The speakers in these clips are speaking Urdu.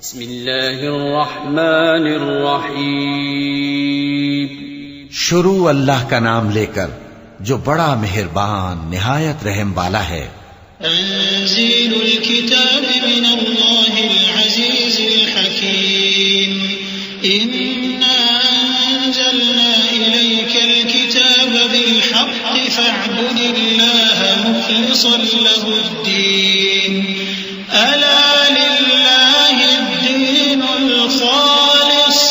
بسم اللہ الرحمن الرحیم. شروع اللہ کا نام لے کر جو بڑا مہربان نہایت رحم والا ہے. تنزيل الكتاب من الله العزيز الحكيم. إنا أنزلنا إليك الكتاب بالحق فاعبد الله مخلصا له الدين. ألا لله الدين الخالص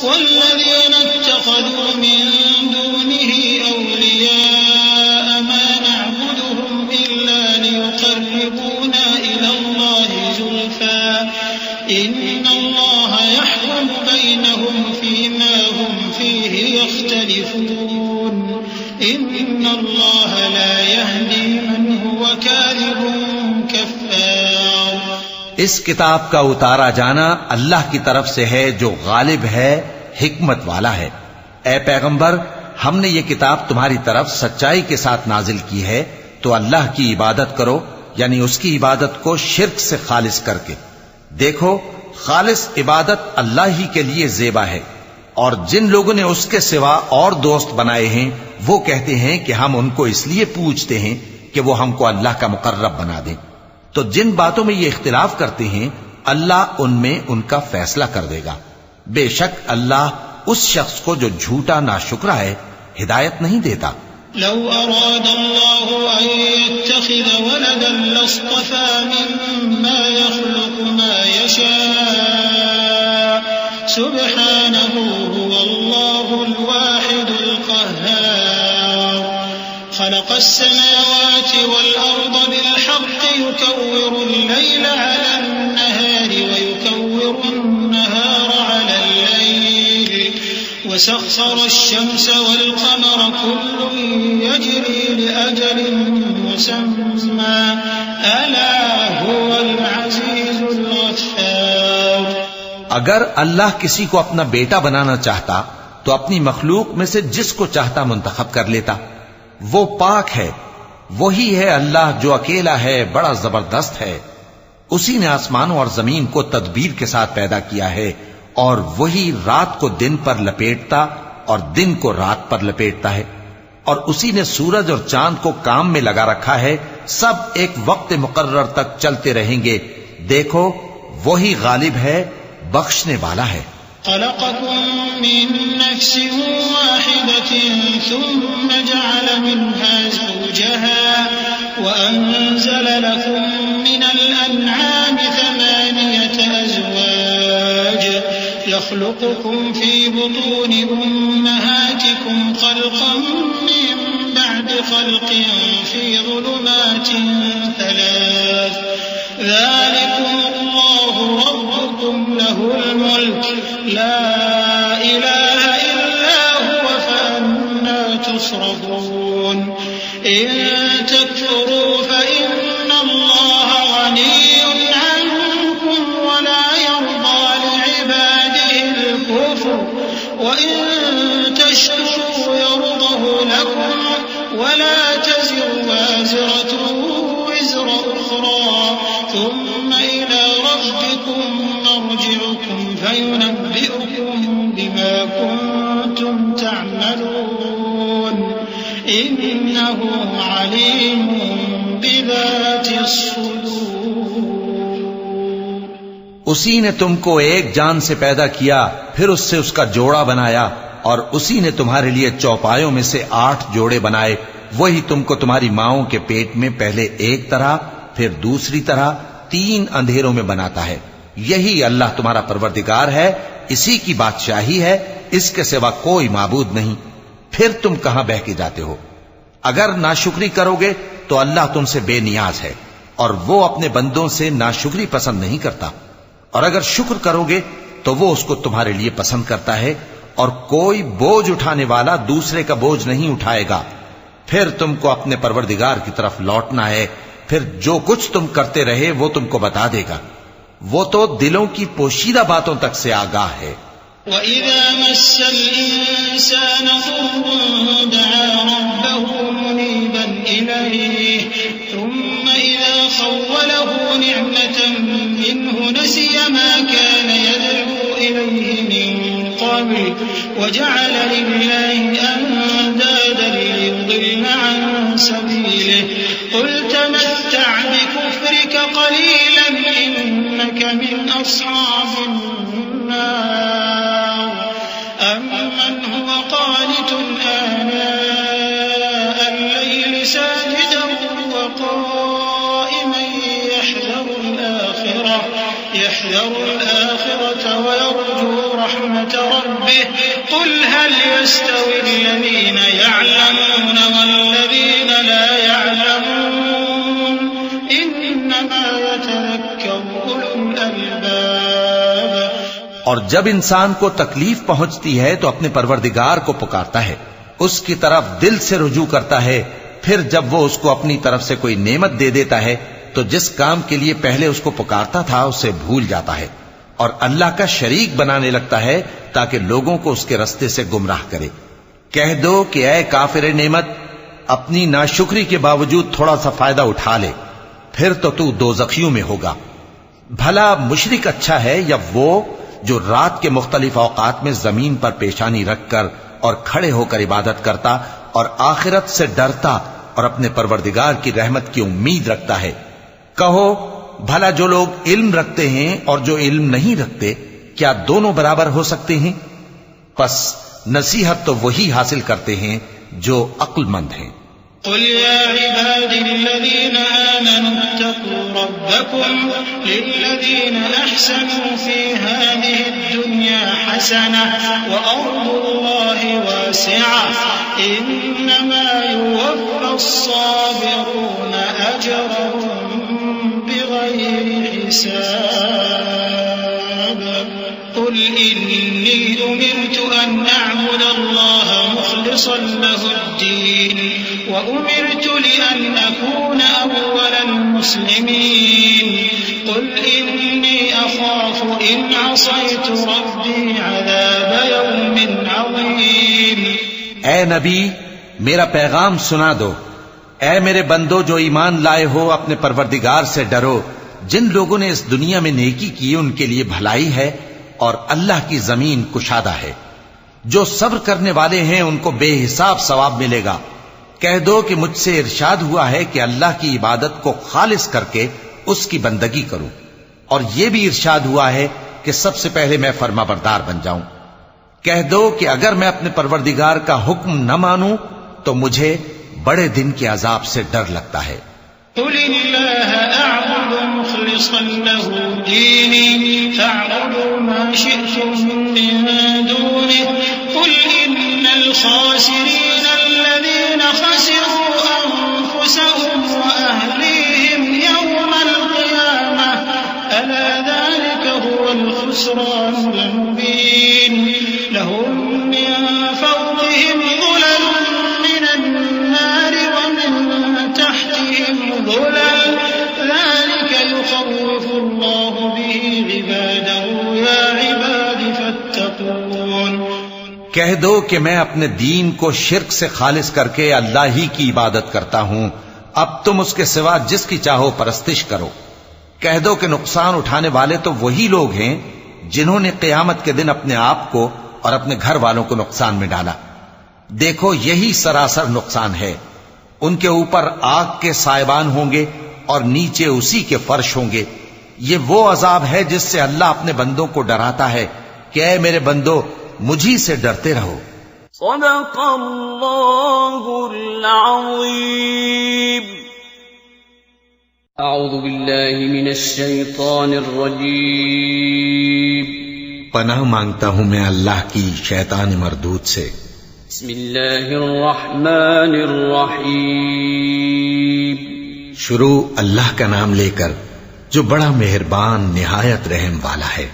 والذين اتخذوا من دونه أولياء ما نعبدهم إلا ليقربونا إلى الله زلفى إن الله يحكم بينهم فيما هم فيه يختلفون إن الله لا يهدي من هو كاذب كفار. اس کتاب کا اتارا جانا اللہ کی طرف سے ہے جو غالب ہے، حکمت والا ہے. اے پیغمبر، ہم نے یہ کتاب تمہاری طرف سچائی کے ساتھ نازل کی ہے، تو اللہ کی عبادت کرو، یعنی اس کی عبادت کو شرک سے خالص کر کے. دیکھو، خالص عبادت اللہ ہی کے لیے زیبا ہے، اور جن لوگوں نے اس کے سوا اور دوست بنائے ہیں وہ کہتے ہیں کہ ہم ان کو اس لیے پوجتے ہیں کہ وہ ہم کو اللہ کا مقرب بنا دیں. تو جن باتوں میں یہ اختلاف کرتے ہیں اللہ ان میں ان کا فیصلہ کر دے گا. بے شک اللہ اس شخص کو جو جھوٹا ناشکرا ہے ہدایت نہیں دیتا. لو أراد الله أن يتخذ ولدا لاصطفى مما يخلق ما يشاء سبحانه هو الله الواحد القهار. خلق السماوات والأرض بالحق يكور الليل على النهار ويكور النهار على الليل وسخر الشمس والقمر كل يجري لأجل مسمى ألا هو العزيز الغفار. اگر اللہ کسی کو اپنا بیٹا بنانا چاہتا تو اپنی مخلوق میں سے جس کو چاہتا منتخب کر لیتا. وہ پاک ہے، وہی ہے اللہ جو اکیلا ہے، بڑا زبردست ہے. اسی نے آسمانوں اور زمین کو تدبیر کے ساتھ پیدا کیا ہے، اور وہی رات کو دن پر لپیٹتا اور دن کو رات پر لپیٹتا ہے. اور اسی نے سورج اور چاند کو کام میں لگا رکھا ہے، سب ایک وقت مقرر تک چلتے رہیں گے. دیکھو، وہی غالب ہے، بخشنے والا ہے. خلقكم من نفس واحدة ثم جعل منها زوجها وأنزل لكم من الأنعام 8 أزواج يخلقكم في بطون أمهاتكم خلقا من بعد خلق في ظلمات 3 ذلكم الله ربكم له الملك لا إله إلا هو فأنا تصرفون. إن تكفروا فإن الله غني عنكم ولا يرضى لعباده الكفر وإن تشكروا يرضه لكم ولا تزر وازرة وزر أخرى ثم إلى ربكم مرجعكم فينبئكم بما كنتم تعملون إنه عليم بذات الصدور. اسی نے تم کو ایک جان سے پیدا کیا، پھر اس سے اس کا جوڑا بنایا، اور اسی نے تمہارے لیے چوپایوں میں سے 8 جوڑے بنائے. وہی تم کو تمہاری ماؤں کے پیٹ میں پہلے ایک طرح پھر دوسری طرح 3 اندھیروں میں بناتا ہے. یہی اللہ تمہارا پروردگار ہے، اسی کی بادشاہی ہے، اس کے سوا کوئی معبود نہیں. پھر تم کہاں بہہ کے جاتے ہو؟ اگر ناشکری کرو گے تو اللہ تم سے بے نیاز ہے، اور وہ اپنے بندوں سے ناشکری پسند نہیں کرتا. اور اگر شکر کرو گے تو وہ اس کو تمہارے لیے پسند کرتا ہے، اور کوئی بوجھ اٹھانے والا دوسرے کا بوجھ نہیں اٹھائے گا. پھر تم کو اپنے پروردگار کی طرف لوٹنا ہے، پھر جو کچھ تم کرتے رہے وہ تم کو بتا دے گا. وہ تو دلوں کی پوشیدہ باتوں تک سے آگاہ ہے. وَإِذَا مَسَّ الْإِنسَانَ ضُرٌّ دَعَا رَبَّهُ مُنِيبًا إِلَيْهِ ثُمَّ إِذَا خَوَّلَهُ نِعْمَةً مِّنْهُ نَسِيَ مَا كَانَ قبل وجعل لله أندادا ليضل عن سبيله قل تمتع بكفرك قليلا إنك من أصحاب النار أمن هو قانت آناء الليل ساجدا وقائما يحذر الآخرة ويرجو رحمة ربه قل هل يستوي الذين يعلمون والذين لا يعلمون إنما يتذكر أولو الألباب۔ اور جب انسان کو تکلیف پہنچتی ہے تو اپنے پروردگار کو پکارتا ہے، اس کی طرف دل سے رجوع کرتا ہے، پھر جب وہ اس کو اپنی طرف سے کوئی نعمت دے دیتا ہے تو جس کام کے لیے پہلے اس کو پکارتا تھا اسے بھول جاتا ہے اور اللہ کا شریک بنانے لگتا ہے تاکہ لوگوں کو اس کے رستے سے گمراہ کرے۔ کہہ دو کہ اے کافر نعمت، اپنی ناشکری کے باوجود تھوڑا سا فائدہ اٹھا لے، پھر تو دوزخیوں میں ہوگا۔ بھلا مشرک اچھا ہے یا وہ جو رات کے مختلف اوقات میں زمین پر پیشانی رکھ کر اور کھڑے ہو کر عبادت کرتا اور آخرت سے ڈرتا اور اپنے پروردگار کی رحمت کی امید رکھتا ہے۔ کہو بھلا جو لوگ علم رکھتے ہیں اور جو علم نہیں رکھتے کیا دونوں برابر ہو سکتے ہیں؟ پس نصیحت تو وہی حاصل کرتے ہیں جو عقل مند ہیں۔ قل يا عباد الذين آمنوا اتقوا ربكم للذين أحسنوا في هذه الدنيا حسنة وأرض الله واسعة إنما يوفى الصابرون أجرهم بغير حساب قل إني أمرت أن أعبد الله مخلصا له الدين وأمرت لأن أكون أول المسلمين قل إني أخاف إن عصيت ربي عذاب يوم عظيم۔ اے نبی میرا پیغام سنا دو، اے میرے بندو جو ایمان لائے ہو اپنے پروردگار سے ڈرو۔ جن لوگوں نے اس دنیا میں نیکی کی ان کے لیے بھلائی ہے اور اللہ کی زمین کشادہ ہے۔ جو صبر کرنے والے ہیں ان کو بے حساب ثواب ملے گا۔ کہہ دو کہ مجھ سے ارشاد ہوا ہے کہ اللہ کی عبادت کو خالص کر کے اس کی بندگی کروں، اور یہ بھی ارشاد ہوا ہے کہ سب سے پہلے میں فرما بردار بن جاؤں۔ کہہ دو کہ اگر میں اپنے پروردگار کا حکم نہ مانوں تو مجھے بڑے دن کے عذاب سے ڈر لگتا ہے۔ قل اللہ اعبد مخلصا له دینی فاعبدوا ما شئتم من دونه قل ان الخاسرین الذین خسروا انفسهم واهلیهم یوم القیامة الا ذلك هو الخسران المبین لهم من فوقهم ظلل من النار ومن تحتهم ظلل ذلك يخوف الله به عباده يا عباد فاتقون۔ کہہ دو کہ میں اپنے دین کو شرک سے خالص کر کے اللہ ہی کی عبادت کرتا ہوں، اب تم اس کے سوا جس کی چاہو پرستش کرو۔ کہہ دو کہ نقصان اٹھانے والے تو وہی لوگ ہیں جنہوں نے قیامت کے دن اپنے آپ کو اور اپنے گھر والوں کو نقصان میں ڈالا۔ دیکھو یہی سراسر نقصان ہے۔ ان کے اوپر آگ کے سائبان ہوں گے اور نیچے اسی کے فرش ہوں گے۔ یہ وہ عذاب ہے جس سے اللہ اپنے بندوں کو ڈراتا ہے کہ اے میرے بندو مجھی سے ڈرتے رہو۔ صدق اللہ العظیم۔ اعوذ باللہ من الشیطان الرجیم۔ پناہ مانگتا ہوں میں اللہ کی شیطان مردود سے۔ بسم اللہ الرحمن الرحیم۔ شروع اللہ کا نام لے کر جو بڑا مہربان نہایت رحم والا ہے۔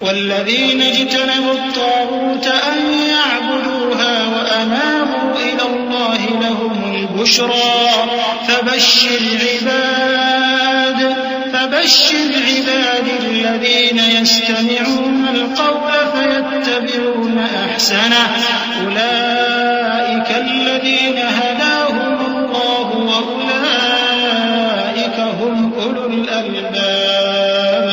والذین اجتنبوا الطاغوت ان يعبدوها وانابوا الى الله لهم البشرى فبشر عباد الذين يستمعون القول فيتبعون احسنه اولئك الذين هداهم الله واولئك هم اولو الالباب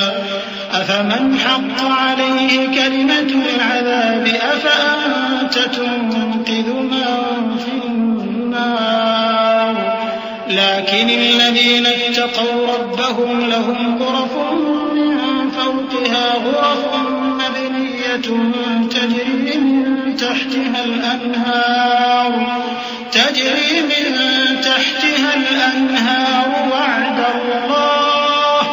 أفمن حق عليه كلمة العذاب أفأنت تنقذ من في النار لكن الذين اتقوا ربهم لهم غرف من فوقها غرف مبنية تجري من تحتها الأنهار وعد الله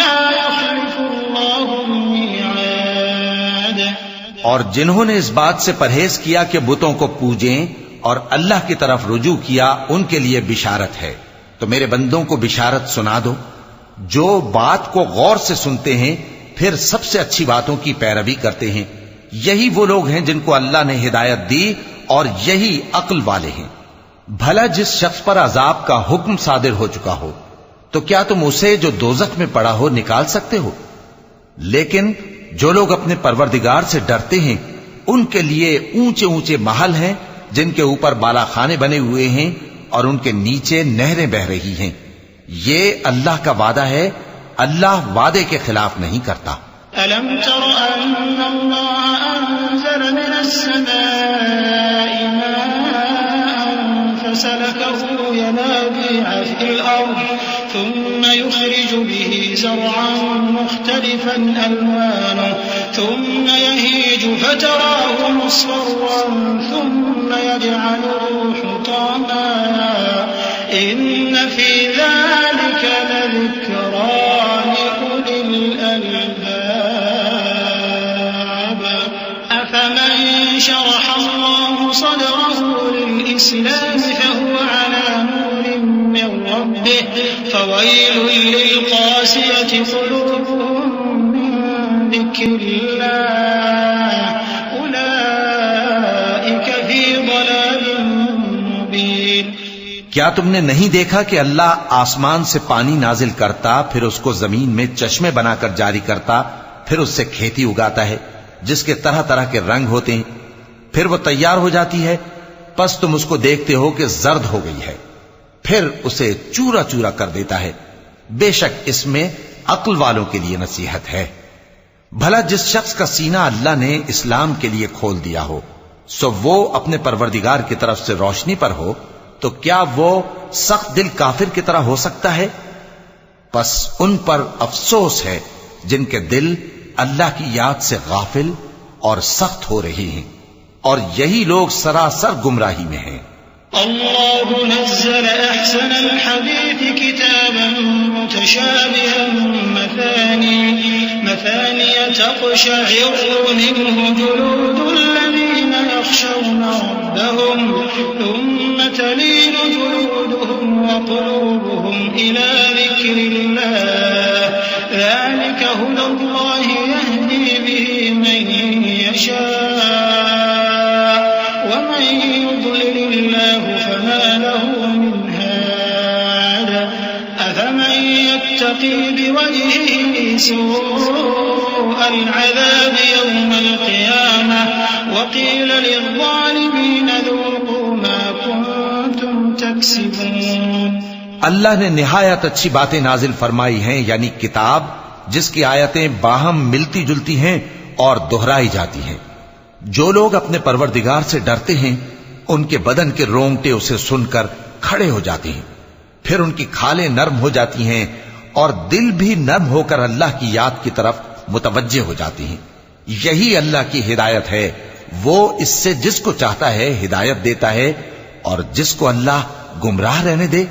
لا يخلف الله الميعاد. اور جنہوں نے اس بات سے پرہیز کیا کہ بتوں کو پوجیں اور اللہ کی طرف رجوع کیا ان کے لیے بشارت ہے. تو میرے بندوں کو بشارت سنا دو جو بات کو غور سے سنتے ہیں پھر سب سے اچھی باتوں کی پیروی کرتے ہیں. یہی وہ لوگ ہیں جن کو اللہ نے ہدایت دی اور یہی عقل والے ہیں. بھلا جس شخص پر عذاب کا حکم صادر ہو چکا ہو تو کیا تم اسے جو دوزخ میں پڑا ہو نکال سکتے ہو؟ لیکن جو لوگ اپنے پروردگار سے ڈرتے ہیں ان کے لیے اونچے اونچے محل ہیں جن کے اوپر بالا خانے بنے ہوئے ہیں اور ان کے نیچے نہریں بہ رہی ہیں. یہ اللہ کا وعدہ ہے، اللہ وعدے کے خلاف نہیں کرتا. ألم تر أن الله أنزل من السماء ماء فسلكه ينابيع في الأرض ثم يخرج به زرعا مختلفا ألوانه ثم يهيج فتراه مصفرا ثم يجعله حطاما إن في ذلك لذكرى لأولي الألباب. أفمن شرح الله صدره للإسلام فهو على نور من ربه فويل للقاسية قلوبهم من ذكر الله أولئك في ضلال مبين. کیا تم نے نہیں دیکھا کہ اللہ آسمان سے پانی نازل کرتا پھر اس کو زمین میں چشمے بنا کر جاری کرتا پھر اس سے کھیتی اگاتا ہے جس کے طرح طرح کے رنگ ہوتے ہیں پھر وہ تیار ہو جاتی ہے پس تم اس کو دیکھتے ہو کہ زرد ہو گئی ہے پھر اسے چورا چورا کر دیتا ہے. بے شک اس میں عقل والوں کے لیے نصیحت ہے. بھلا جس شخص کا سینہ اللہ نے اسلام کے لیے کھول دیا ہو سو وہ اپنے پروردگار کی طرف سے روشنی پر ہو تو کیا وہ سخت دل کافر کی طرح ہو سکتا ہے؟ پس ان پر افسوس ہے جن کے دل اللہ کی یاد سے غافل اور سخت ہو رہی ہیں اور یہی لوگ سراسر گمراہی میں ہیں. الله نزل أحسن الحديث كتابا متشابها مثاني تقشعر منه جلود الذين يخشون ربهم ثم تلين جلودهم وقلوبهم إلى ذكر الله ذلك هدى الله يهدي به من يشاء ومن يضلل الله فما له من هاد أفمن يتقي بوجهه سوء العذاب يوم القيامة وقيل للظالمين ذوقوا ما كنتم تكسبون. اللہ نے نہایت اچھی باتیں نازل فرمائی ہیں یعنی کتاب جس کی آیتیں باہم ملتی جلتی ہیں اور دہرائی جاتی ہیں. جو لوگ اپنے پروردگار سے ڈرتے ہیں ان کے بدن کے رونگٹے اسے سن کر کھڑے ہو جاتے ہیں پھر ان کی کھالیں نرم ہو جاتی ہیں اور دل بھی نرم ہو کر اللہ کی یاد کی طرف متوجہ ہو جاتی ہیں. یہی اللہ کی ہدایت ہے، وہ اس سے جس کو چاہتا ہے ہدایت دیتا ہے اور جس کو اللہ گمراہ رہنے دے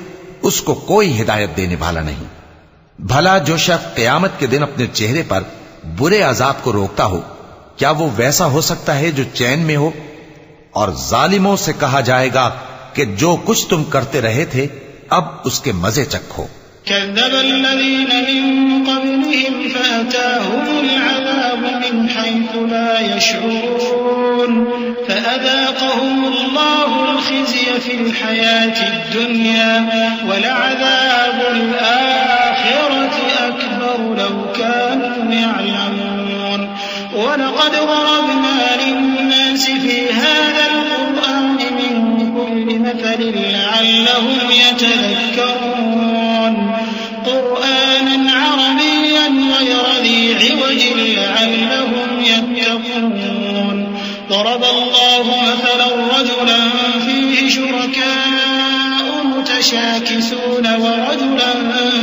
اس کو کوئی ہدایت دینے والا نہیں. بھلا جو شخص قیامت کے دن اپنے چہرے پر برے عذاب کو روکتا ہو کیا وہ ویسا ہو سکتا ہے جو چین میں ہو؟ اور ظالموں سے کہا جائے گا کہ جو کچھ تم کرتے رہے تھے اب اس کے مزے چکھو. كذب الذين من قبلهم فأتاهم العذاب من حيث لا يشعرون فأذاقهم الله الخزي في الحياة الدنيا ولعذاب الآخرة أكبر لو كانوا يعلمون. ولقد ضربنا للناس في هذا القرآن من كل مثل لعلهم يتذكرون قرآنا عربيا غير ذي عوج لعلهم يتقون ضرب الله مثلا رجلا فيه شركاء متشاكسون ورجلا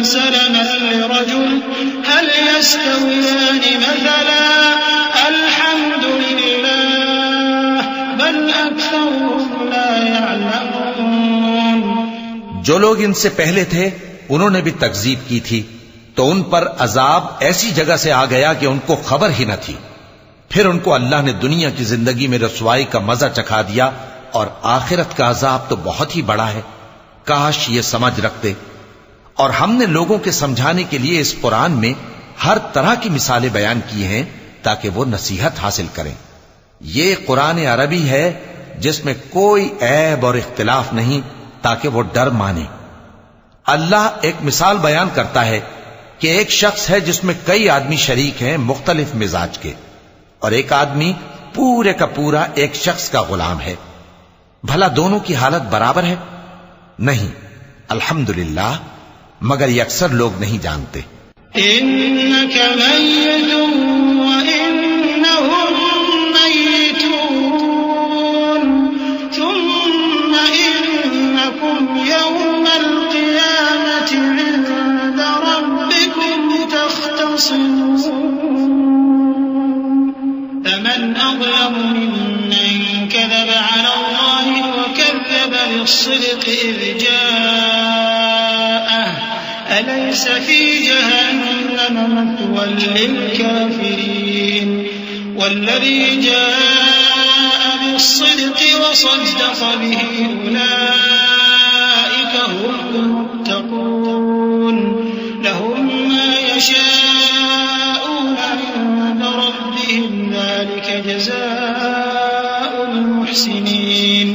سلما لرجل هل يستويان مثلا الحمد لله بل أكثرهم لا يعلمون. جو لوگ ان سے پہلے تھے انہوں نے بھی تکذیب کی تھی تو ان پر عذاب ایسی جگہ سے آ گیا کہ ان کو خبر ہی نہ تھی. پھر ان کو اللہ نے دنیا کی زندگی میں رسوائی کا مزہ چکھا دیا اور آخرت کا عذاب تو بہت ہی بڑا ہے. کاش یہ سمجھ رکھتے. اور ہم نے لوگوں کے سمجھانے کے لیے اس قرآن میں ہر طرح کی مثالیں بیان کی ہیں تاکہ وہ نصیحت حاصل کریں. یہ قرآن عربی ہے جس میں کوئی عیب اور اختلاف نہیں تاکہ وہ ڈر مانے. اللہ ایک مثال بیان کرتا ہے کہ ایک شخص ہے جس میں کئی آدمی شریک ہیں مختلف مزاج کے، اور ایک آدمی پورے کا پورا ایک شخص کا غلام ہے. بھلا دونوں کی حالت برابر ہے؟ نہیں. الحمدللہ، مگر یہ اکثر لوگ نہیں جانتے. إنك ميت وإنهم ميتون ثم إنكم يوم القيامة عند ربكم تختصمون فمن أظلم ممن كذب على الله وكذب بالصدق إذ جاءه أليس في جهنم مثوى للكافرين والذي جاء بالصدق وصدق به أولئك هم المتقون لهم ما يشاءون عند ربهم ذلك جزاء المحسنين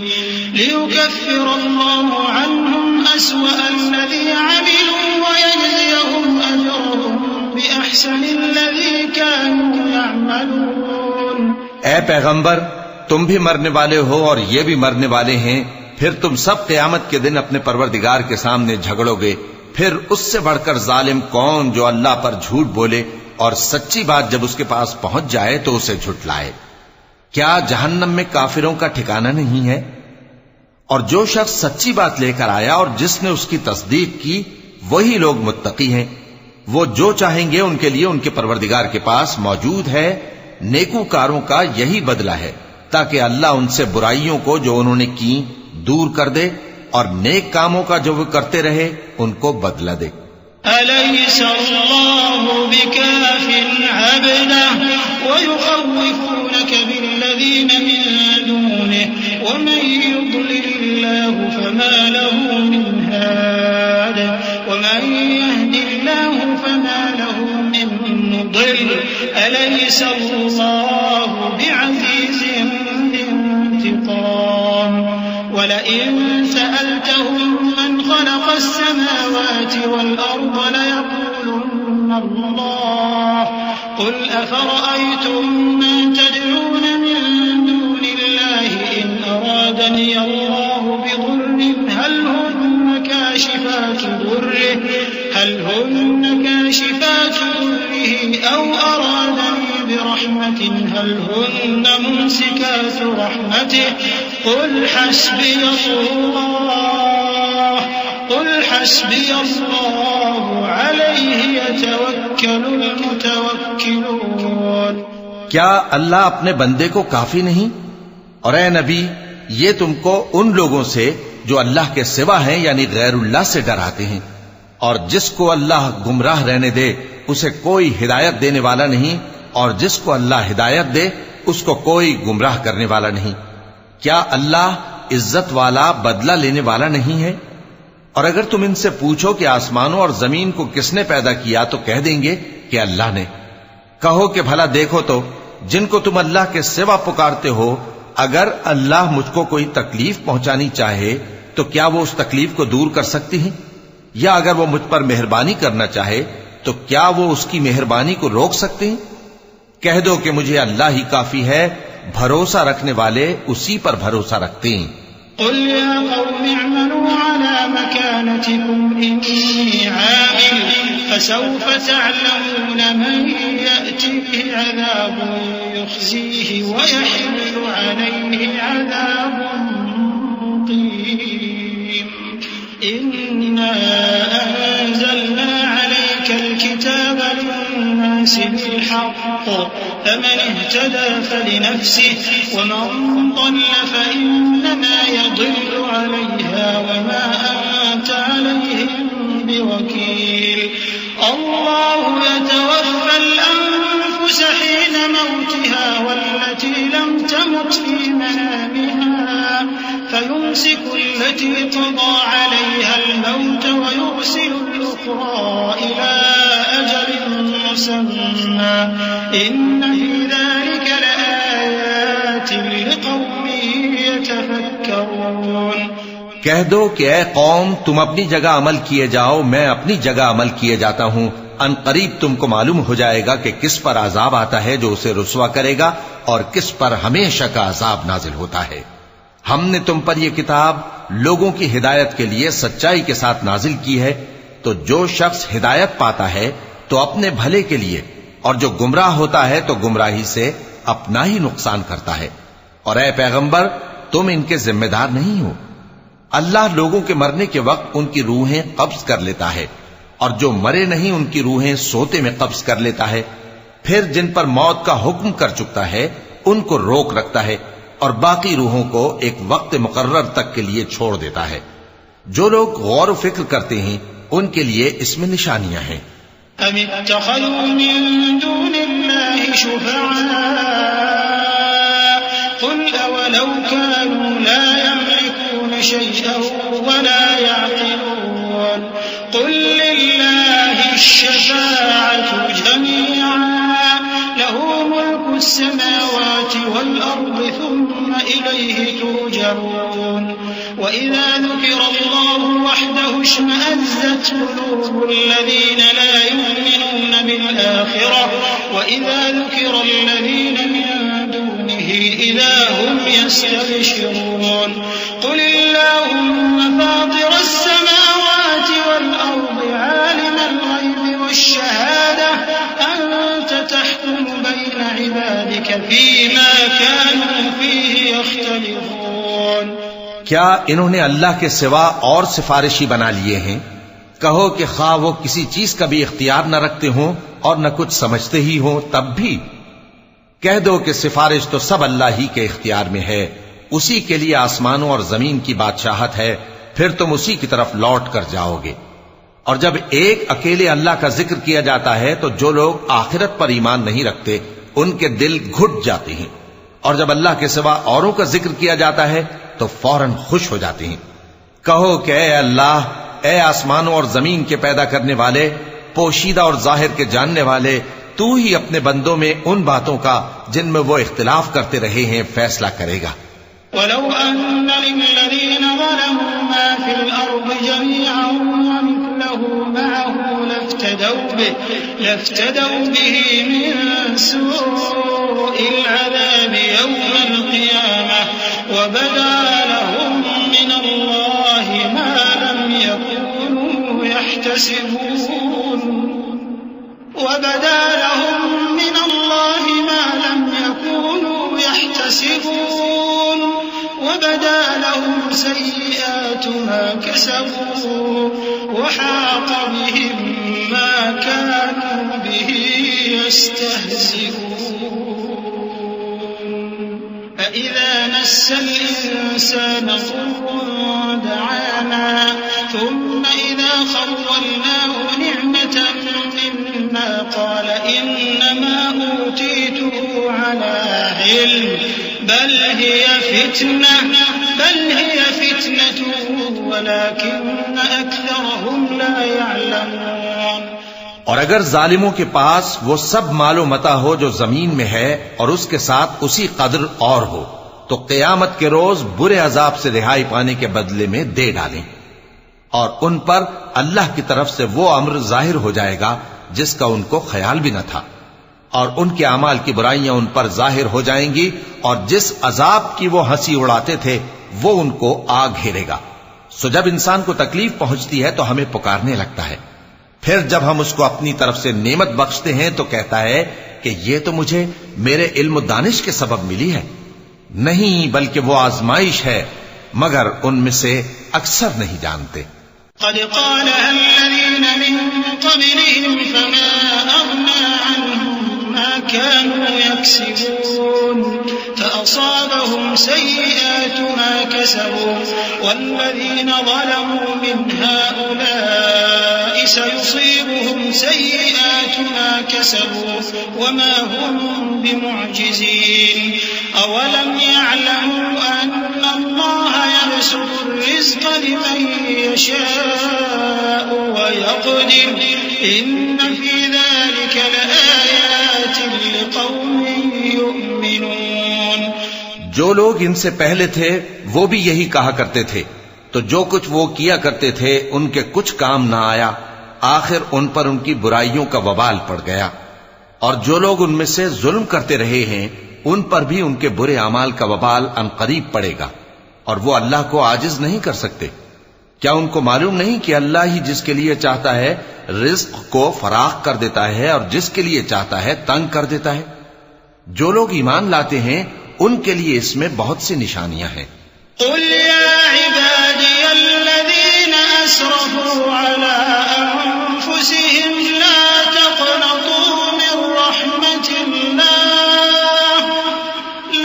ليكفر الله عنهم أسوأ الذي عملوا ويجزيهم أجرهم بأحسن الذي كانوا يعملون. اے پیغمبر، تم بھی مرنے والے ہو اور یہ بھی مرنے والے ہیں. پھر تم سب قیامت کے دن اپنے پروردگار کے سامنے جھگڑو گے. پھر اس سے بڑھ کر ظالم کون جو اللہ پر جھوٹ بولے اور سچی بات جب اس کے پاس پہنچ جائے تو اسے جھٹلائے. کیا جہنم میں کافروں کا ٹھکانہ نہیں ہے؟ اور جو شخص سچی بات لے کر آیا اور جس نے اس کی تصدیق کی وہی لوگ متقی ہیں. وہ جو چاہیں گے ان کے لیے ان کے پروردگار کے پاس موجود ہے. نیکوکاروں کا یہی بدلہ ہے تاکہ اللہ ان سے برائیوں کو جو انہوں نے کی دور کر دے اور نیک کاموں کا جو وہ کرتے رہے ان کو بدلہ دے. أليس الله بكاف عبده ويخوفونك بالذين من دونه ومن يضلل الله فما له من هاد ومن يهد الله فما له من مضل أليس الله بعزيز ذي انتقام ولئن سألتهم من خلق السماوات والأرض ليقولن الله قل أفرأيتم ما تدعون من دون الله إن أرادني الله بضر هل هن كاشفات ضره أو أرادني برحمة هل هن ممسكات رحمته قل حسبي الله عليه يتوكل المتوكلون. کیا اللہ اپنے بندے کو کافی نہیں؟ اور اے نبی، یہ تم کو ان لوگوں سے جو اللہ کے سوا ہیں یعنی غیر اللہ سے ڈراتے ہیں، اور جس کو اللہ گمراہ رہنے دے اسے کوئی ہدایت دینے والا نہیں، اور جس کو اللہ ہدایت دے اس کو کوئی گمراہ کرنے والا نہیں. کیا اللہ عزت والا بدلہ لینے والا نہیں ہے؟ اور اگر تم ان سے پوچھو کہ آسمانوں اور زمین کو کس نے پیدا کیا تو کہہ دیں گے کہ اللہ نے. کہو کہ بھلا دیکھو تو جن کو تم اللہ کے سوا پکارتے ہو، اگر اللہ مجھ کو کوئی تکلیف پہنچانی چاہے تو کیا وہ اس تکلیف کو دور کر سکتی ہیں؟ یا اگر وہ مجھ پر مہربانی کرنا چاہے تو کیا وہ اس کی مہربانی کو روک سکتے ہیں؟ کہہ دو کہ مجھے اللہ ہی کافی ہے، بھروسہ رکھنے والے اسی پر بھروسہ رکھتے ہیں. قل يا قوم اعملوا على مكانتكم إني عامل فسوف تعلمون من يأتيه عذاب يخزيه ويحل عليه عذاب مقيم إنا أنزلنا عليك الكتاب للناس بالحق فمن اهتدى فلنفسه ومن ضل فإنما يضل عليها وما أنت عليهم بوكيل الله يتوفى الأنفس حين موتها والتي لم تمت في منامها فيمسك التي قضى عليها الموت ويرسل الأخرى إلى أجل مسمى إن في ذلك لآيات لقوم يتفكرون. کہہ دو کہ اے قوم تم اپنی جگہ عمل کیے جاؤ میں اپنی جگہ عمل کیے جاتا ہوں. ان قریب تم کو معلوم ہو جائے گا کہ کس پر عذاب آتا ہے جو اسے رسوا کرے گا اور کس پر ہمیشہ کا عذاب نازل ہوتا ہے. ہم نے تم پر یہ کتاب لوگوں کی ہدایت کے لیے سچائی کے ساتھ نازل کی ہے تو جو شخص ہدایت پاتا ہے تو اپنے بھلے کے لیے اور جو گمراہ ہوتا ہے تو گمراہی سے اپنا ہی نقصان کرتا ہے. اور اے پیغمبر تم ان کے ذمہ دار نہیں ہو. اللہ لوگوں کے مرنے کے وقت ان کی روحیں قبض کر لیتا ہے اور جو مرے نہیں ان کی روحیں سوتے میں قبض کر لیتا ہے. پھر جن پر موت کا حکم کر چکتا ہے ان کو روک رکھتا ہے اور باقی روحوں کو ایک وقت مقرر تک کے لیے چھوڑ دیتا ہے. جو لوگ غور و فکر کرتے ہیں ان کے لیے اس میں نشانیاں ہیں. ام اتخذوا من دون الله شفعاء قل اولو كانوا لا يملكون شيئا ولا يعقلون قل لله الشفاعة جميعا له ملك السماوات والأرض ثم إليه ترجعون. وإذا ذكر الله وحده اشمأزت قلوب الذين لا يؤمنون بالآخرة وإذا ذكر الذين من دونه إذا هم يستبشرون. قل اللهم فاطر السماوات والأرض عالم الغيب والشهادة أنت تحكم بين عبادك فيما كانوا فيه يختلفون. کیا انہوں نے اللہ کے سوا اور سفارشی بنا لیے ہیں؟ کہو کہ خواہ وہ کسی چیز کا بھی اختیار نہ رکھتے ہوں اور نہ کچھ سمجھتے ہی ہوں تب بھی کہہ دو کہ سفارش تو سب اللہ ہی کے اختیار میں ہے. اسی کے لیے آسمانوں اور زمین کی بادشاہت ہے پھر تم اسی کی طرف لوٹ کر جاؤ گے. اور جب ایک اکیلے اللہ کا ذکر کیا جاتا ہے تو جو لوگ آخرت پر ایمان نہیں رکھتے ان کے دل گھٹ جاتے ہیں اور جب اللہ کے سوا اوروں کا ذکر کیا جاتا ہے تو فوراً خوش ہو جاتے ہیں. کہو کہ اے اللہ اے آسمانوں اور زمین کے پیدا کرنے والے پوشیدہ اور ظاہر کے جاننے والے تو ہی اپنے بندوں میں ان باتوں کا جن میں وہ اختلاف کرتے رہے ہیں فیصلہ کرے گا. ولو أن للذين ظلموا ما في الأرض جميعا ومثله معه لافتدوا به من سوء العذاب يوم القيامة وبدا لهم من الله ما لم يكونوا يحتسبون. وبدا لهم من الله ما لم يكونوا يحتسبون وبدا لهم سيئات ما كسبوا وحاق بهم ما كانوا به يستهزئون. فإذا مس الإنسان ضر دعانا ثم إذا خولناه نعمة منا قال إنما أوتيته على علم بل هي فتنة ولكن أكثرهم لا يعلمون. اور اگر ظالموں کے پاس وہ سب مال و متاع ہو جو زمین میں ہے اور اس کے ساتھ اسی قدر اور ہو تو قیامت کے روز برے عذاب سے رہائی پانے کے بدلے میں دے ڈالیں اور ان پر اللہ کی طرف سے وہ امر ظاہر ہو جائے گا جس کا ان کو خیال بھی نہ تھا اور ان کے اعمال کی برائیاں ان پر ظاہر ہو جائیں گی اور جس عذاب کی وہ ہنسی اڑاتے تھے وہ ان کو آ گھیرے گا. سو جب انسان کو تکلیف پہنچتی ہے تو ہمیں پکارنے لگتا ہے پھر جب ہم اس کو اپنی طرف سے نعمت بخشتے ہیں تو کہتا ہے کہ یہ تو مجھے میرے علم و دانش کے سبب ملی ہے. نہیں، بلکہ وہ آزمائش ہے، مگر ان میں سے اکثر نہیں جانتے. قد قالها الذين من قبلهم فما أغنى عنهم ما كانوا يكسبون فأصابهم سيئات ما كسبوا والذين ظلموا من هؤلاء سيصيبهم سيئات ما كسبوا وما هم بمعجزين أولم يعلموا أن الله يبسط الرزق لمن يشاء ويقدر إن في ذلك لآيات لقوم يؤمنون. جو لوگ ان سے پہلے تھے وہ بھی یہی کہا کرتے تھے، تو جو کچھ وہ کیا کرتے تھے ان کے کچھ کام نہ آیا، آخر ان پر ان کی برائیوں کا وبال پڑ گیا. اور جو لوگ ان میں سے ظلم کرتے رہے ہیں ان پر بھی ان کے برے اعمال کا وبال عنقریب پڑے گا، اور وہ اللہ کو عاجز نہیں کر سکتے. کیا ان کو معلوم نہیں کہ اللہ ہی جس کے لیے چاہتا ہے رزق کو فراخ کر دیتا ہے اور جس کے لیے چاہتا ہے تنگ کر دیتا ہے؟ جو لوگ ایمان لاتے ہیں ان کے لیے اس میں بہت سی نشانیاں ہیں. قل يا عبادي الذين أسرفوا على أنفسهم لا تقنطوا من رحمة الله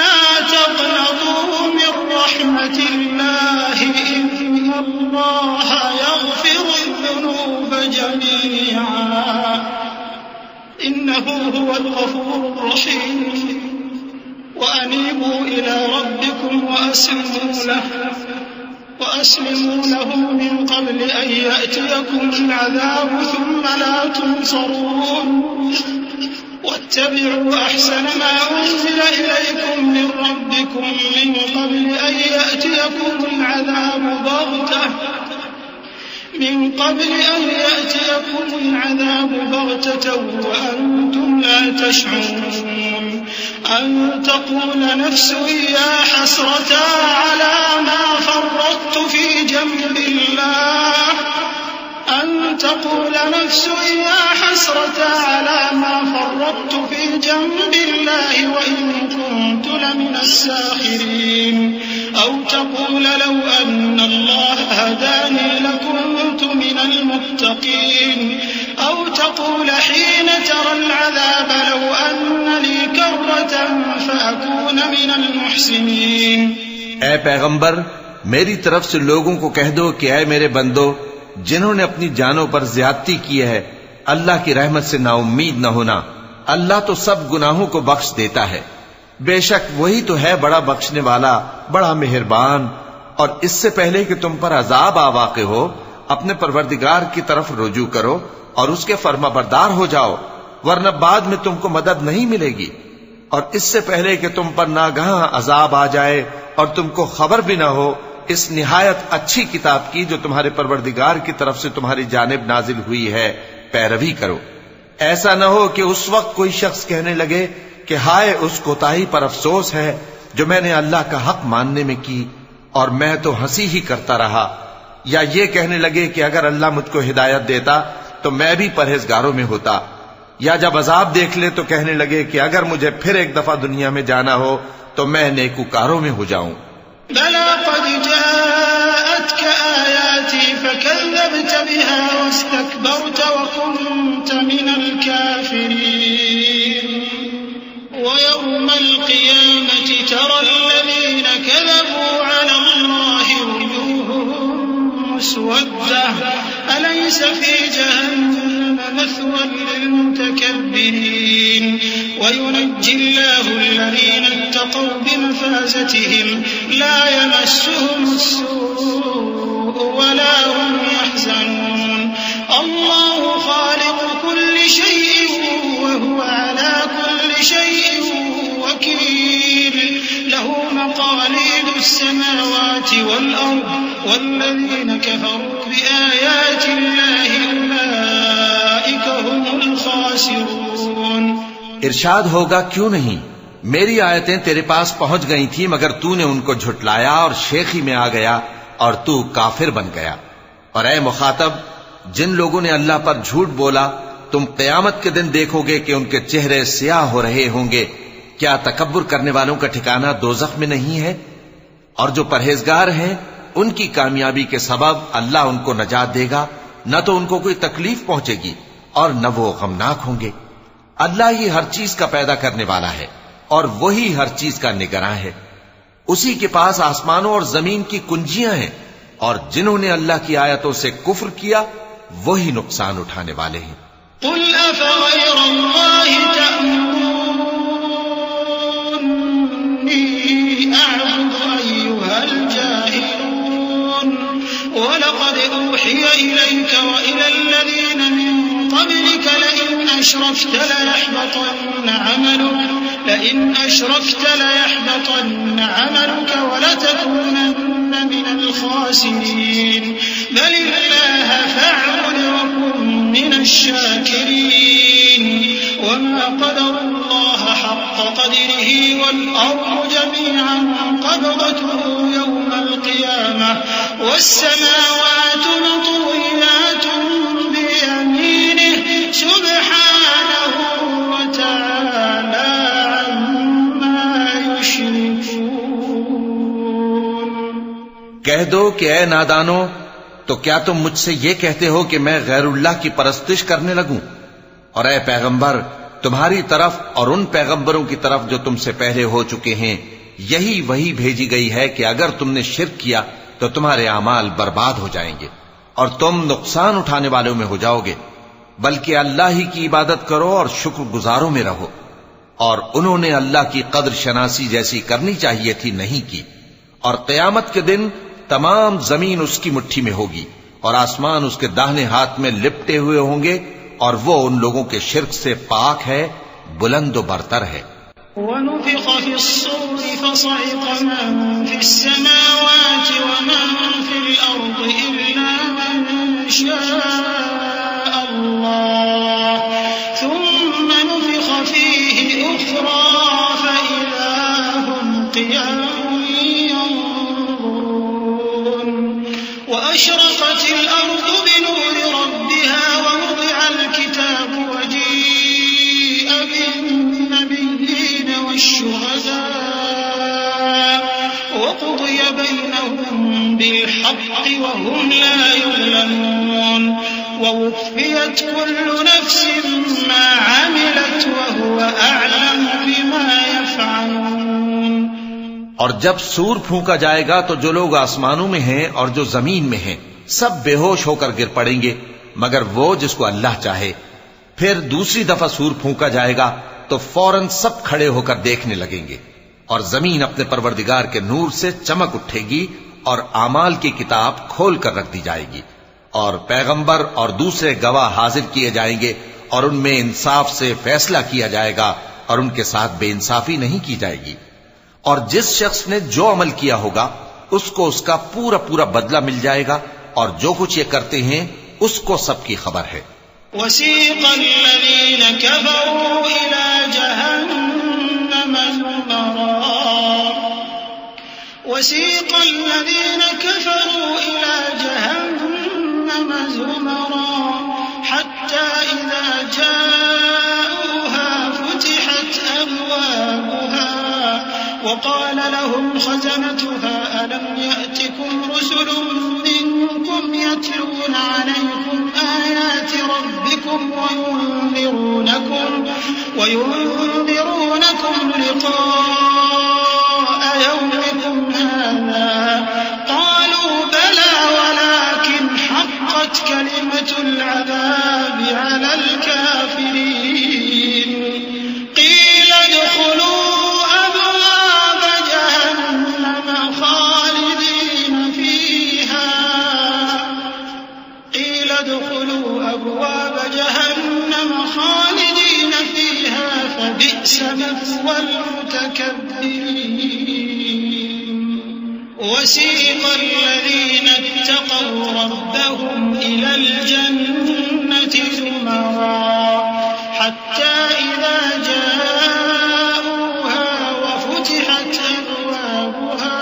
لا تقنطوا من رحمة الله إن الله يغفر الذنوب جميعا إنه هو الغفور الرحيم وأنيبوا إلى ربكم وأسلموا له من قبل أن يأتيكم العذاب ثم لا تنصرون واتبعوا أحسن ما أنزل إليكم من ربكم من قبل أن يأتيكم العذاب بغتة وأنتم لا تشعرون أن تقول نفس يا حسرة على ما فرطت في جنب الله وإن كنت لمن الساخرين أو تقول لو أن الله هداني لكنت من المتقين أو تقول حين ترى العذاب لو أن لي كرة فأكون من المحسنين. اے پیغمبر، میری طرف سے لوگوں کو کہہ دو کہ اے میرے بندو، جنہوں نے اپنی جانوں پر زیادتی کی ہے، اللہ کی رحمت سے نا امید نہ ہونا. اللہ تو سب گناہوں کو بخش دیتا ہے، بے شک وہی تو ہے بڑا بخشنے والا، بڑا مہربان. اور اس سے پہلے کہ تم پر عذاب آ واقع ہو، اپنے پروردگار کی طرف رجوع کرو اور اس کے فرما بردار ہو جاؤ، ورنہ بعد میں تم کو مدد نہیں ملے گی. اور اس سے پہلے کہ تم پر ناگہاں عذاب آ جائے اور تم کو خبر بھی نہ ہو، اس نہایت اچھی کتاب کی جو تمہارے پروردگار کی طرف سے تمہاری جانب نازل ہوئی ہے پیروی کرو. ایسا نہ ہو کہ اس وقت کوئی شخص کہنے لگے کہ ہائے اس کوتاہی پر افسوس ہے جو میں نے اللہ کا حق ماننے میں کی اور میں تو ہنسی ہی کرتا رہا، یا یہ کہنے لگے کہ اگر اللہ مجھ کو ہدایت دیتا تو میں بھی پرہیزگاروں میں ہوتا، یا جب عذاب دیکھ لے تو کہنے لگے کہ اگر مجھے پھر ایک دفعہ دنیا میں جانا ہو تو میں نیکوکاروں میں ہو جاؤں. بلى قد جاءتك آياتي فكذبت بها واستكبرت وكنت من الكافرين ويوم القيامة ترى الذين كذبوا على الله وجوههم مسودة أليس في جهنم مثوى للمتكبرين وينجي الله الذين اتقوا بمفازتهم لا يمسهم السوء ولا هم يحزنون الله خالق كل شيء وهو على كل شيء وكيل له مقاليد السماوات والأرض والذين كفروا بآيات الله أولئك هم الخاسرون. ارشاد ہوگا کیوں نہیں، میری آیتیں تیرے پاس پہنچ گئی تھی مگر تو نے ان کو جھٹلایا اور شیخی میں آ گیا اور تو کافر بن گیا. اور اے مخاطب، جن لوگوں نے اللہ پر جھوٹ بولا تم قیامت کے دن دیکھو گے کہ ان کے چہرے سیاہ ہو رہے ہوں گے. کیا تکبر کرنے والوں کا ٹھکانہ دوزخ میں نہیں ہے؟ اور جو پرہیزگار ہیں ان کی کامیابی کے سبب اللہ ان کو نجات دے گا، نہ تو ان کو کوئی تکلیف پہنچے گی اور نہ وہ غمناک ہوں گے. اللہ ہی ہر چیز کا پیدا کرنے والا ہے اور وہی ہر چیز کا نگراں ہے. اسی کے پاس آسمانوں اور زمین کی کنجیاں ہیں، اور جنہوں نے اللہ کی آیتوں سے کفر کیا وہی نقصان اٹھانے والے ہیں. قل أفغير الله تأمروني أعبد أيها الجاهلون ولقد أوحي إليك وإلى الذين من قبلك لئن أشركت ليحبطن عملك ولتكونن من الخاسرين بل الله فاعبد وكن من الشاكرين وما قدر الله حق قدره والأرض جميعا قبضته يوم القيامة والسماوات مطويات بيمينه سبحانه وتعالى عما يشركون. کہہ دو کہ اے نادانو، تو کیا تم مجھ سے یہ کہتے ہو کہ میں غیر اللہ کی پرستش کرنے لگوں؟ اور اے پیغمبر، تمہاری طرف اور ان پیغمبروں کی طرف جو تم سے پہلے ہو چکے ہیں یہی وہی بھیجی گئی ہے کہ اگر تم نے شرک کیا تو تمہارے اعمال برباد ہو جائیں گے اور تم نقصان اٹھانے والوں میں ہو جاؤ گے. بلکہ اللہ ہی کی عبادت کرو اور شکر گزاروں میں رہو. اور انہوں نے اللہ کی قدر شناسی جیسی کرنی چاہیے تھی نہیں کی. اور قیامت کے دن تمام زمین اس کی مٹھی میں ہوگی اور آسمان اس کے داہنے ہاتھ میں لپٹے ہوئے ہوں گے، اور وہ ان لوگوں کے شرک سے پاک ہے، بلند و برتر ہے. ونفخ في الصور فصعق من في السماوات ومن في الأرض إلا من شاء الله ثم نفخ فيه أخرى فإذا هم قيام ينظرون. وأشرقت الأرض بنور ربها ووضع الكتاب وجيء بالنبيين والشهداء وقضي بينهم بالحق وهم لا يظلمون. ووفيت كل نفس ما عملت وهو أعلم بما يفعلون. اور جب سور پھونکا جائے گا تو جو لوگ آسمانوں میں ہیں اور جو زمین میں ہیں سب بے ہوش ہو کر گر پڑیں گے مگر وہ جس کو اللہ چاہے. پھر دوسری دفعہ سور پھونکا جائے گا تو فوراً سب کھڑے ہو کر دیکھنے لگیں گے، اور زمین اپنے پروردگار کے نور سے چمک اٹھے گی اور اعمال کی کتاب کھول کر رکھ دی جائے گی، اور پیغمبر اور دوسرے گواہ حاضر کیے جائیں گے، اور ان میں انصاف سے فیصلہ کیا جائے گا اور ان کے ساتھ بے انصافی نہیں کی جائے گی. اور جس شخص نے جو عمل کیا ہوگا اس کو اس کا پورا پورا بدلہ مل جائے گا، اور جو کچھ یہ کرتے ہیں اس کو سب کی خبر ہے. وسيق الذين كفروا إلى جهنم زمرا حتى إذا جاءوها فتحت أبوابها وقال لهم خزنتها ألم يأتكم رسل منكم يتلون عليكم آيات ربكم وينذرونكم لقاء يومكم هذا قالوا بلى ولكن حقت كلمة العذاب على الكافرين قيل ادخلوا أبواب جهنم خالدين فيها فبئس مثوى المتكبرين. وسيق الذين اتقوا ربهم إلى الجنة زمرا حتى إذا جاءوها وفتحت أبوابها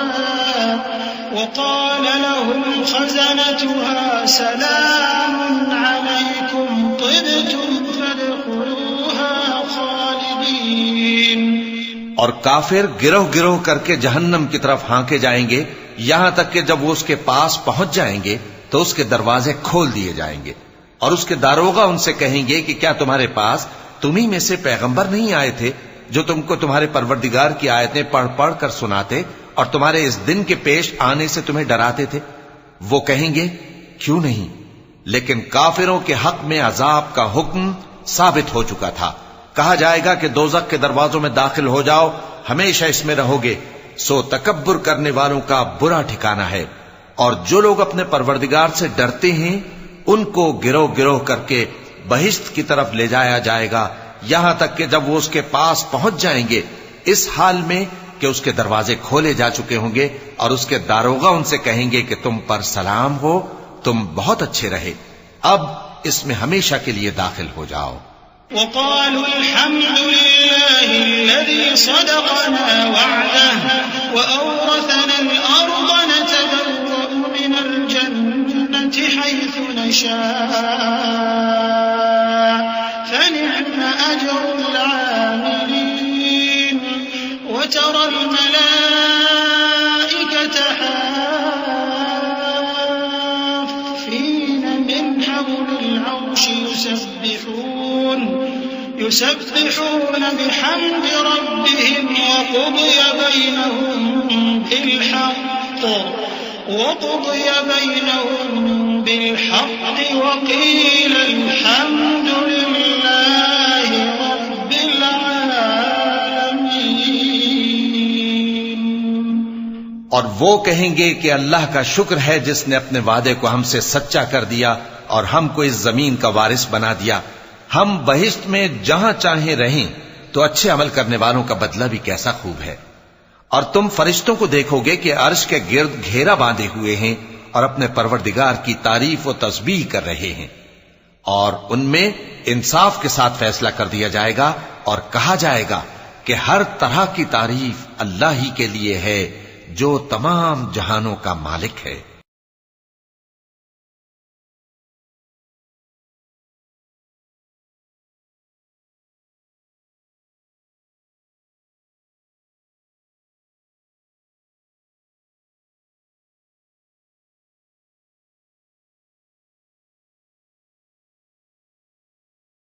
وقال لهم خزنتها سلام اور کافر گروہ گروہ کر کے جہنم کی طرف ہانکے جائیں گے، یہاں تک کہ جب وہ اس کے پاس پہنچ جائیں گے تو اس کے دروازے کھول دیے جائیں گے، اور اس کے داروغہ ان سے کہیں گے کہ کیا تمہارے پاس تمہیں میں سے پیغمبر نہیں آئے تھے جو تم کو تمہارے پروردگار کی آیتیں پڑھ پڑھ کر سناتے اور تمہارے اس دن کے پیش آنے سے تمہیں ڈراتے تھے؟ وہ کہیں گے کیوں نہیں، لیکن کافروں کے حق میں عذاب کا حکم ثابت ہو چکا تھا۔ کہا جائے گا کہ دوزخ کے دروازوں میں داخل ہو جاؤ، ہمیشہ اس میں رہو گے، سو تکبر کرنے والوں کا برا ٹھکانہ ہے۔ اور جو لوگ اپنے پروردگار سے ڈرتے ہیں ان کو گروہ گروہ کر کے بہشت کی طرف لے جایا جائے گا، یہاں تک کہ جب وہ اس کے پاس پہنچ جائیں گے اس حال میں کہ اس کے دروازے کھولے جا چکے ہوں گے، اور اس کے داروغہ ان سے کہیں گے کہ تم پر سلام ہو، تم بہت اچھے رہے، اب اس میں ہمیشہ کے لیے داخل ہو جاؤ۔ وقالوا الحمد لله الذي صدقنا وعده وأورثنا الأرض نتبوأ من الجنة حيث نشاء فنعم أجر العاملين وترى الملائكة حافين من حول العرش يسبحون بحمد ربهم وقضي بينهم بالحق وقيل الحمد لله رب العالمين۔ اور وہ کہیں گے کہ اللہ کا شکر ہے جس نے اپنے وعدے کو ہم سے سچا کر دیا اور ہم کو اس زمین کا وارث بنا دیا، ہم بہشت میں جہاں چاہیں رہیں، تو اچھے عمل کرنے والوں کا بدلہ بھی کیسا خوب ہے۔ اور تم فرشتوں کو دیکھو گے کہ عرش کے گرد گھیرا باندھے ہوئے ہیں اور اپنے پروردگار کی تعریف و تسبیح کر رہے ہیں، اور ان میں انصاف کے ساتھ فیصلہ کر دیا جائے گا، اور کہا جائے گا کہ ہر طرح کی تعریف اللہ ہی کے لیے ہے جو تمام جہانوں کا مالک ہے۔